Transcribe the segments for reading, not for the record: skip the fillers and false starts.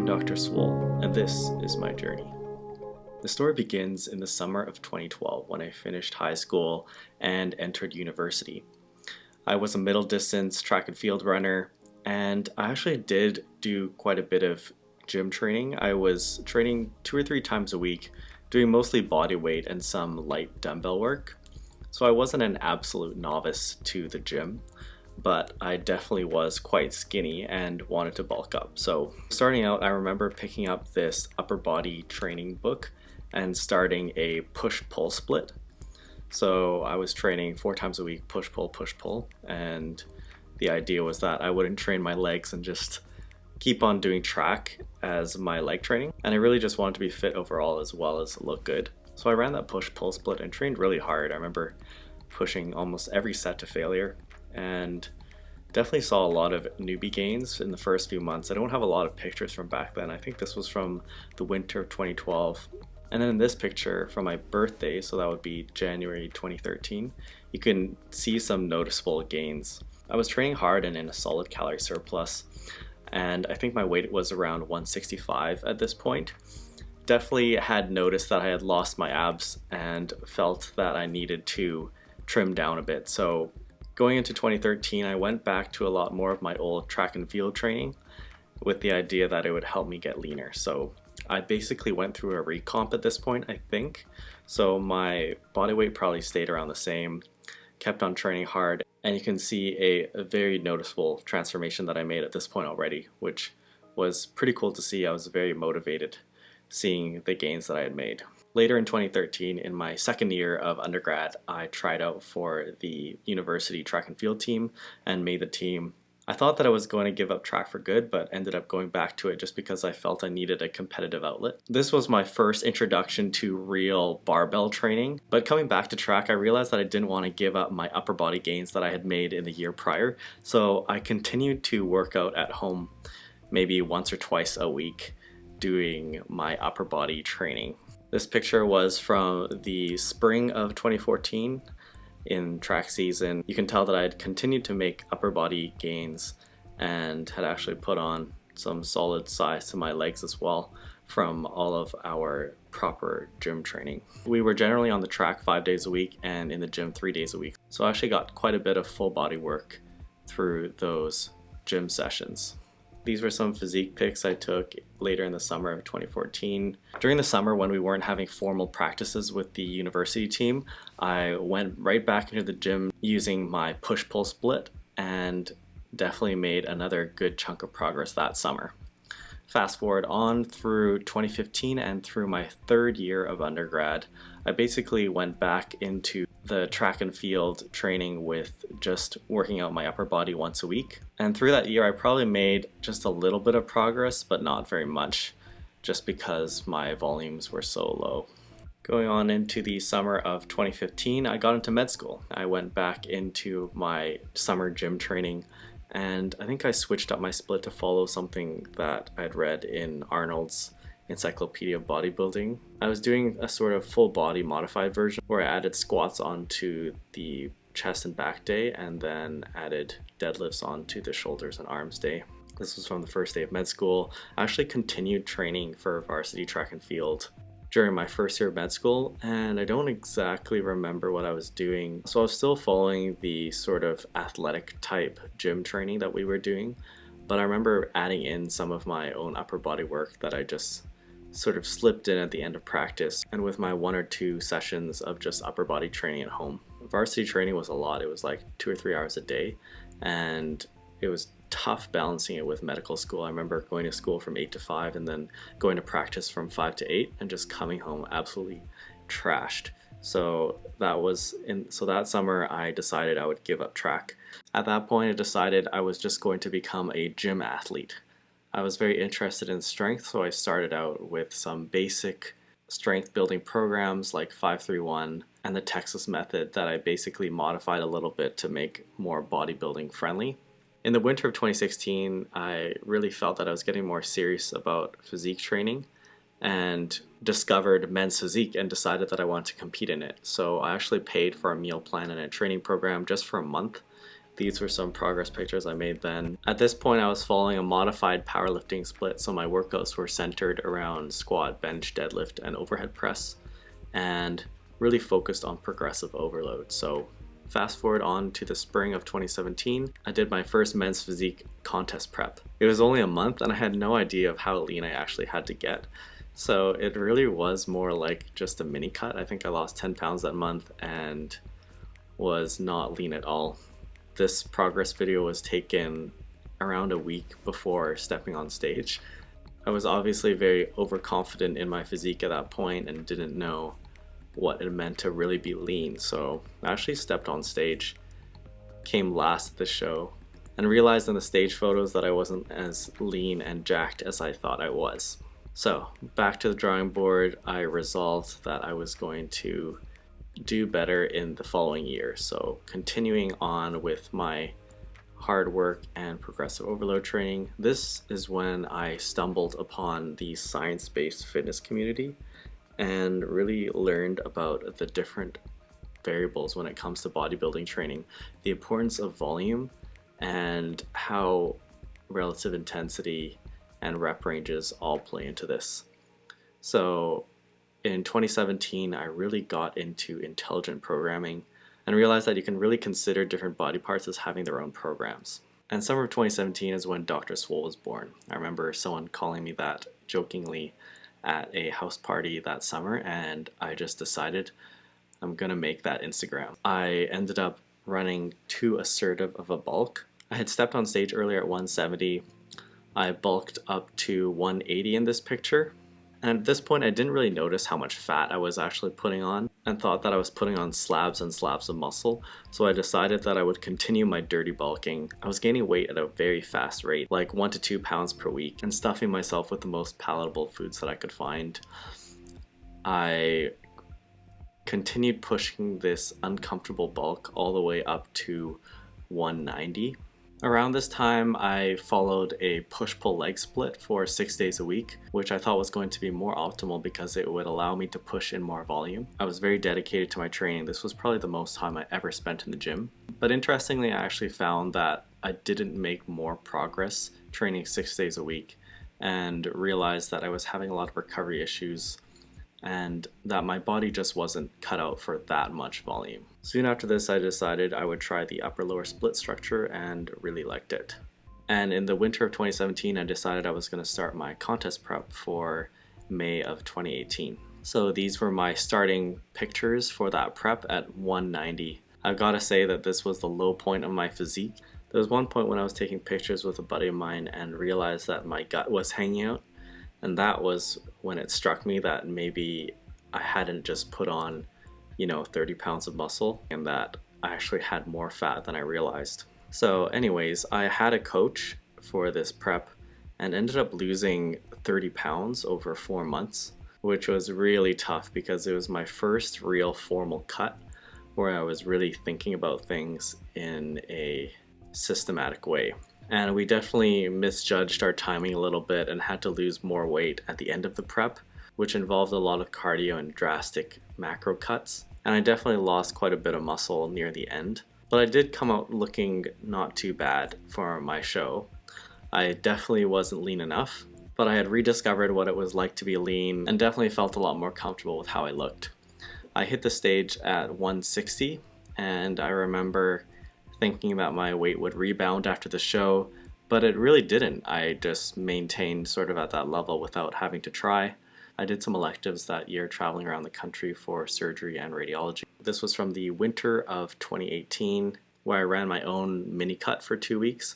I'm Dr. Swole, and this is my journey. The story begins in the summer of 2012 when I finished high school and entered university. I was a middle distance track and field runner, and I actually did do quite a bit of gym training. I was training 2 or 3 times a week, doing mostly body weight and some light dumbbell work. So I wasn't an absolute novice to the gym, but I definitely was quite skinny and wanted to bulk up. So starting out, I remember picking up this upper body training book and starting a push-pull split. So I was training 4 times a week, push-pull, and the idea was that I wouldn't train my legs and just keep on doing track as my leg training. And I really just wanted to be fit overall as well as look good. So I ran that push-pull split and trained really hard. I remember pushing almost every set to failure and definitely saw a lot of newbie gains in the first few months. I don't have a lot of pictures from back then. I think this was from the winter of 2012. And then in this picture from my birthday, so that would be January 2013, you can see some noticeable gains. I was training hard and in a solid calorie surplus, and I think my weight was around 165 at this point. Definitely had noticed that I had lost my abs and felt that I needed to trim down a bit. So going into 2013, I went back to a lot more of my old track and field training with the idea that it would help me get leaner. So I basically went through a recomp at this point, I think. So my body weight probably stayed around the same, kept on training hard, and you can see a very noticeable transformation that I made at this point already, which was pretty cool to see. I was very motivated seeing the gains that I had made. Later in 2013, in my second year of undergrad, I tried out for the university track and field team and made the team. I thought that I was going to give up track for good, but ended up going back to it just because I felt I needed a competitive outlet. This was my first introduction to real barbell training, but coming back to track, I realized that I didn't want to give up my upper body gains that I had made in the year prior, so I continued to work out at home maybe once or twice a week doing my upper body training. This picture was from the spring of 2014 in track season. You can tell that I had continued to make upper body gains and had actually put on some solid size to my legs as well from all of our proper gym training. We were generally on the track 5 days a week and in the gym 3 days a week. So I actually got quite a bit of full body work through those gym sessions. These were some physique pics I took later in the summer of 2014. During the summer when we weren't having formal practices with the university team, I went right back into the gym using my push-pull split and definitely made another good chunk of progress that summer. Fast forward on through 2015 and through my 3rd year of undergrad, I basically went back into the track and field training with just working out my upper body once a week. And through that year, I probably made just a little bit of progress, but not very much, just because my volumes were so low. Going on into the summer of 2015, I got into med school. I went back into my summer gym training, and I think I switched up my split to follow something that I'd read in Arnold's Encyclopedia of Bodybuilding. I was doing a sort of full body modified version where I added squats onto the chest and back day and then added deadlifts onto the shoulders and arms day. This was from the first day of med school. I actually continued training for varsity track and field during my first year of med school, and I don't exactly remember what I was doing. So I was still following the sort of athletic type gym training that we were doing, but I remember adding in some of my own upper body work that I just sort of slipped in at the end of practice and with my 1 or 2 sessions of just upper body training at home. Varsity training was a lot. It was like 2 or 3 hours a day, and it was tough balancing it with medical school. I remember going to school from 8 to 5 and then going to practice from 5 to 8 and just coming home absolutely trashed. So that summer I decided I would give up track. At that point I decided I was just going to become a gym athlete. I was very interested in strength, so I started out with some basic strength building programs like 531 and the Texas method that I basically modified a little bit to make more bodybuilding friendly. In the winter of 2016, I really felt that I was getting more serious about physique training and discovered men's physique and decided that I wanted to compete in it. So I actually paid for a meal plan and a training program just for a month These were some progress pictures I made then. At this point, I was following a modified powerlifting split, so my workouts were centered around squat, bench, deadlift, and overhead press, and really focused on progressive overload. So fast forward on to the spring of 2017, I did my first men's physique contest prep. It was only a month and I had no idea of how lean I actually had to get. So it really was more like just a mini cut. I think I lost 10 pounds that month and was not lean at all. This progress video was taken around a week before stepping on stage. I was obviously very overconfident in my physique at that point and didn't know what it meant to really be lean. So I actually stepped on stage, came last at the show, and realized in the stage photos that I wasn't as lean and jacked as I thought I was. So back to the drawing board, I resolved that I was going to do better in the following year. So continuing on with my hard work and progressive overload training, this is when I stumbled upon the science-based fitness community and really learned about the different variables when it comes to bodybuilding training, the importance of volume and how relative intensity and rep ranges all play into this. So in 2017, I really got into intelligent programming and realized that you can really consider different body parts as having their own programs. And summer of 2017 is when Dr. Swole was born. I remember someone calling me that jokingly at a house party that summer, and I just decided I'm gonna make that Instagram. I ended up running too assertive of a bulk. I had stepped on stage earlier at 170. I bulked up to 180 in this picture. And at this point, I didn't really notice how much fat I was actually putting on and thought that I was putting on slabs and slabs of muscle. So I decided that I would continue my dirty bulking. I was gaining weight at a very fast rate, like 1 to 2 pounds per week, and stuffing myself with the most palatable foods that I could find. I continued pushing this uncomfortable bulk all the way up to 190. Around this time, I followed a push-pull leg split for 6 days a week, which I thought was going to be more optimal because it would allow me to push in more volume. I was very dedicated to my training. This was probably the most time I ever spent in the gym. But interestingly, I actually found that I didn't make more progress training 6 days a week and realized that I was having a lot of recovery issues and that my body just wasn't cut out for that much volume. Soon after this, I decided I would try the upper-lower split structure and really liked it. And in the winter of 2017, I decided I was going to start my contest prep for May of 2018. So these were my starting pictures for that prep at 190. I've got to say that this was the low point of my physique. There was one point when I was taking pictures with a buddy of mine and realized that my gut was hanging out. And that was when it struck me that maybe I hadn't just put on, 30 pounds of muscle and that I actually had more fat than I realized. So anyways, I had a coach for this prep and ended up losing 30 pounds over 4 months, which was really tough because it was my first real formal cut where I was really thinking about things in a systematic way. And we definitely misjudged our timing a little bit and had to lose more weight at the end of the prep, which involved a lot of cardio and drastic macro cuts. And I definitely lost quite a bit of muscle near the end. But I did come out looking not too bad for my show. I definitely wasn't lean enough, but I had rediscovered what it was like to be lean and definitely felt a lot more comfortable with how I looked. I hit the stage at 160, and I remember thinking that my weight would rebound after the show, but it really didn't. I just maintained sort of at that level without having to try. I did some electives that year traveling around the country for surgery and radiology. This was from the winter of 2018, where I ran my own mini cut for 2 weeks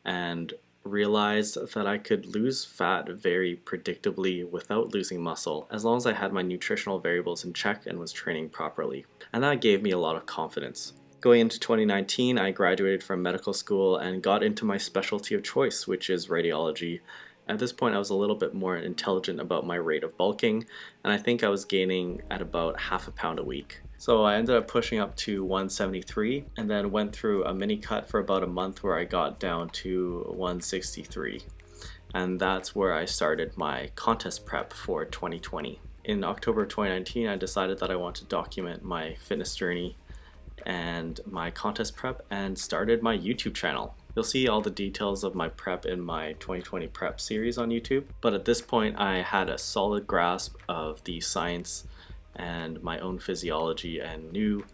and realized that I could lose fat very predictably without losing muscle as long as I had my nutritional variables in check and was training properly. And that gave me a lot of confidence. Going into 2019, I graduated from medical school and got into my specialty of choice, which is radiology. At this point, I was a little bit more intelligent about my rate of bulking, and I think I was gaining at about half a pound a week. So I ended up pushing up to 173 and then went through a mini cut for about a month where I got down to 163. And that's where I started my contest prep for 2020. In October 2019, I decided that I want to document my fitness journey and my contest prep and started my YouTube channel. You'll see all the details of my prep in my 2020 prep series on YouTube, but at this point I had a solid grasp of the science and my own physiology and knew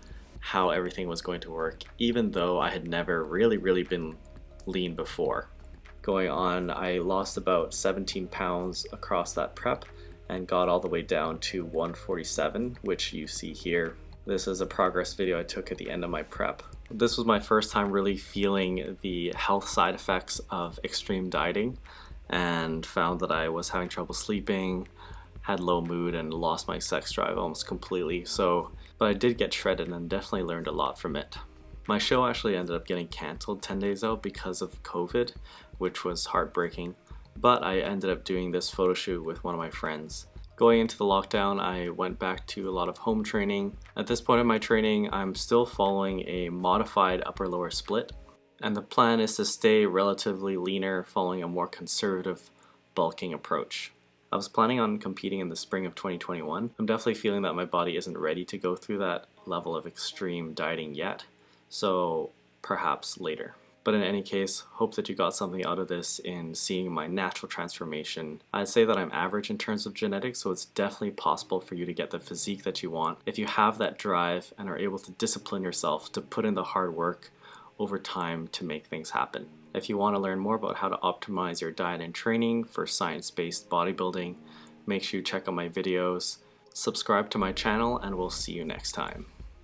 how everything was going to work, even though I had never really been lean before. Going on, I lost about 17 pounds across that prep and got all the way down to 147, which you see here. This is a progress video I took at the end of my prep. This was my first time really feeling the health side effects of extreme dieting, and found that I was having trouble sleeping, had low mood, and lost my sex drive almost completely. But I did get shredded and definitely learned a lot from it. My show actually ended up getting cancelled 10 days out because of COVID, which was heartbreaking, but I ended up doing this photo shoot with one of my friends. Going into the lockdown, I went back to a lot of home training. At this point in my training, I'm still following a modified upper-lower split, and the plan is to stay relatively leaner, following a more conservative bulking approach. I was planning on competing in the spring of 2021. I'm definitely feeling that my body isn't ready to go through that level of extreme dieting yet, so perhaps later. But in any case, hope that you got something out of this in seeing my natural transformation. I'd say that I'm average in terms of genetics, so it's definitely possible for you to get the physique that you want if you have that drive and are able to discipline yourself to put in the hard work over time to make things happen. If you want to learn more about how to optimize your diet and training for science-based bodybuilding, make sure you check out my videos, subscribe to my channel, and we'll see you next time.